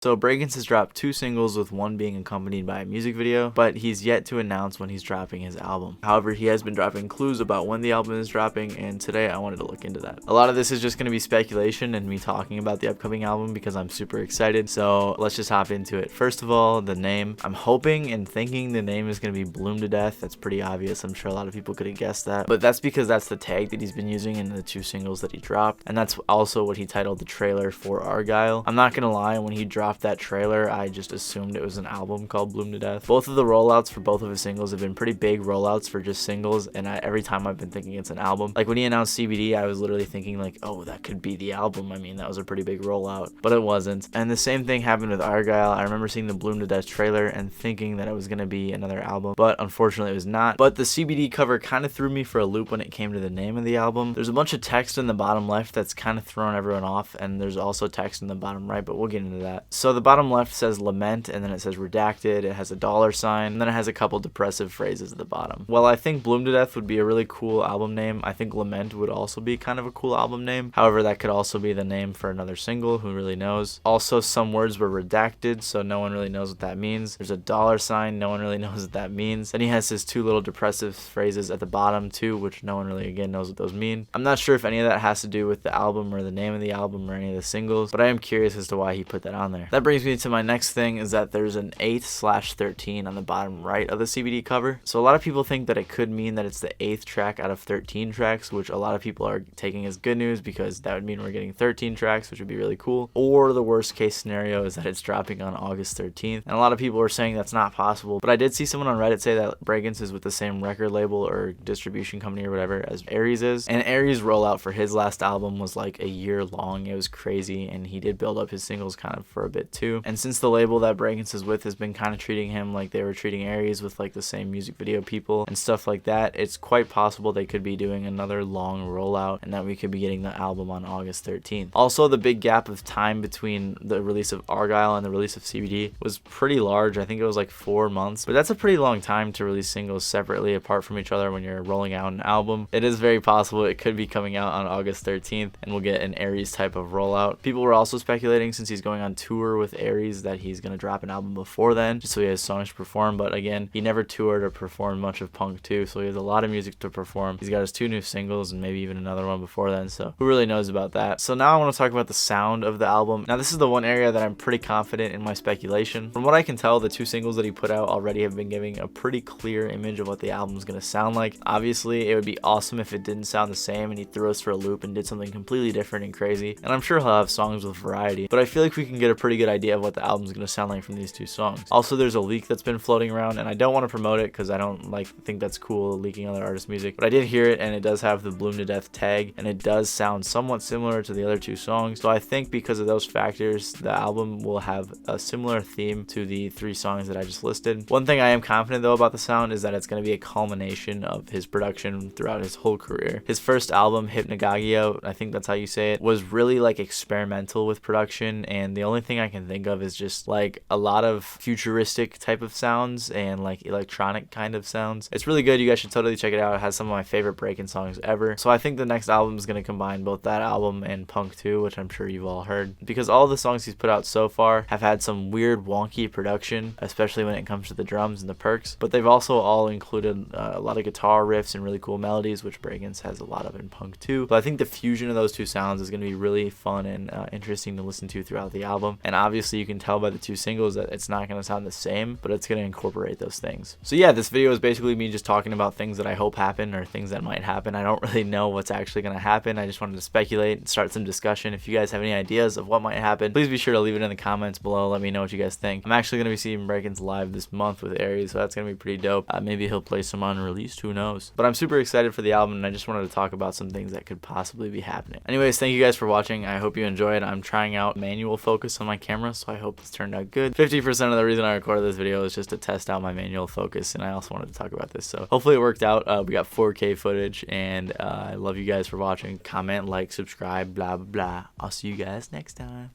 So Brakence has dropped 2 singles, with one being accompanied by a music video, but he's yet to announce when he's dropping his album. However, he has been dropping clues about when the album is dropping, and today I wanted to look into that. A lot of this is just going to be speculation and me talking about the upcoming album because I'm super excited, so let's just hop into it. First of all, the name. I'm hoping and thinking the name is going to be Bloom to Death. That's pretty obvious. I'm sure a lot of people could have guessed that, but that's because that's the tag that he's been using in the 2 singles that he dropped, and that's also what he titled the trailer for Argyle. I'm not going to lie, when he dropped that trailer, I just assumed it was an album called Bloom to Death. Both of the rollouts for both of his singles have been pretty big rollouts for just singles, and every time I've been thinking it's an album. Like when he announced CBD, I was literally thinking like, oh, that could be the album. I mean, that was a pretty big rollout, but it wasn't. And the same thing happened with Argyle. I remember seeing the Bloom to Death trailer and thinking that it was going to be another album, but unfortunately it was not. But the CBD cover kind of threw me for a loop when it came to the name of the album. There's a bunch of text in the bottom left that's kind of thrown everyone off, and there's also text in the bottom right, but we'll get into that. So the bottom left says lament, and then it says redacted. It has a $sign, and then it has a couple depressive phrases at the bottom. Well, I think Bloom to Death would be a really cool album name. I think lament would also be kind of a cool album name. However, that could also be the name for another single. Who really knows? Also, some words were redacted, so no one really knows what that means. There's a $sign. No one really knows what that means. Then he has his 2 little depressive phrases at the bottom too, which no one really again knows what those mean. I'm not sure if any of that has to do with the album or the name of the album or any of the singles, but I am curious as to why he put that on there. That brings me to my next thing, is that there's an 8/13 on the bottom right of the CBD cover. So a lot of people think that it could mean that it's the 8th track out of 13 tracks, which a lot of people are taking as good news because that would mean we're getting 13 tracks, which would be really cool. Or the worst case scenario is that it's dropping on August 13th. And a lot of people are saying that's not possible, but I did see someone on Reddit say that Brakence is with the same record label or distribution company or whatever as Aries is. And Aries' rollout for his last album was like a year long. It was crazy, and he did build up his singles kind of for a bit too. And since the label that Brakence is with has been kind of treating him like they were treating Aries, with like the same music video people and stuff like that, it's quite possible they could be doing another long rollout and that we could be getting the album on August 13th. Also, the big gap of time between the release of Argyle and the release of CBD was pretty large. I think it was like 4 months, but that's a pretty long time to release singles separately apart from each other when you're rolling out an album. It is very possible it could be coming out on August 13th and we'll get an Aries type of rollout. People were also speculating, since he's going on tour with Aries, that he's going to drop an album before then just so he has songs to perform, but again, he never toured or performed much of Punk 2, so he has a lot of music to perform. He's got his 2 new singles and maybe even another one before then, so who really knows about that. So now I want to talk about the sound of the album. Now this is the one area that I'm pretty confident in my speculation. From what I can tell, the 2 singles that he put out already have been giving a pretty clear image of what the album is going to sound like. Obviously, it would be awesome if it didn't sound the same and he threw us for a loop and did something completely different and crazy, and I'm sure he'll have songs with variety, but I feel like we can get a pretty good idea of what the album's going to sound like from these 2 songs. Also, there's a leak that's been floating around, and I don't want to promote it because I don't think that's cool, leaking other artists' music, but I did hear it, and it does have the Bloom to Death tag, and it does sound somewhat similar to the other 2 songs. So I think because of those factors, the album will have a similar theme to the 3 songs that I just listed. One thing I am confident though about the sound is that it's going to be a culmination of his production throughout his whole career. His first album, Hypnagogia, I think that's how you say it, was really like experimental with production, and the only thing I can think of is just like a lot of futuristic type of sounds and like electronic kind of sounds. It's really good. You guys should totally check it out. It has some of my favorite Brakence songs ever. So I think the next album is going to combine both that album and Punk 2, which I'm sure you've all heard, because all the songs he's put out so far have had some weird wonky production, especially when it comes to the drums and the perks, but they've also all included a lot of guitar riffs and really cool melodies, which Brakence has a lot of in Punk 2. But I think the fusion of those 2 sounds is going to be really fun and interesting to listen to throughout the album. And obviously you can tell by the 2 singles that it's not going to sound the same, but it's going to incorporate those things. So yeah, this video is basically me just talking about things that I hope happen or things that might happen. I don't really know what's actually going to happen. I just wanted to speculate and start some discussion. If you guys have any ideas of what might happen, please be sure to leave it in the comments below. Let me know what you guys think. I'm actually going to be seeing Brakence live this month with Aries, so that's going to be pretty dope. Maybe he'll play some unreleased, who knows. But I'm super excited for the album, and I just wanted to talk about some things that could possibly be happening. Anyways, thank you guys for watching. I hope you enjoyed. I'm trying out manual focus on my camera, so I hope this turned out good. 50% of the reason I recorded this video is just to test out my manual focus, and I also wanted to talk about this, so hopefully it worked out. We got 4K footage, and I love you guys for watching. Comment, like, subscribe, blah blah blah. I'll see you guys next time.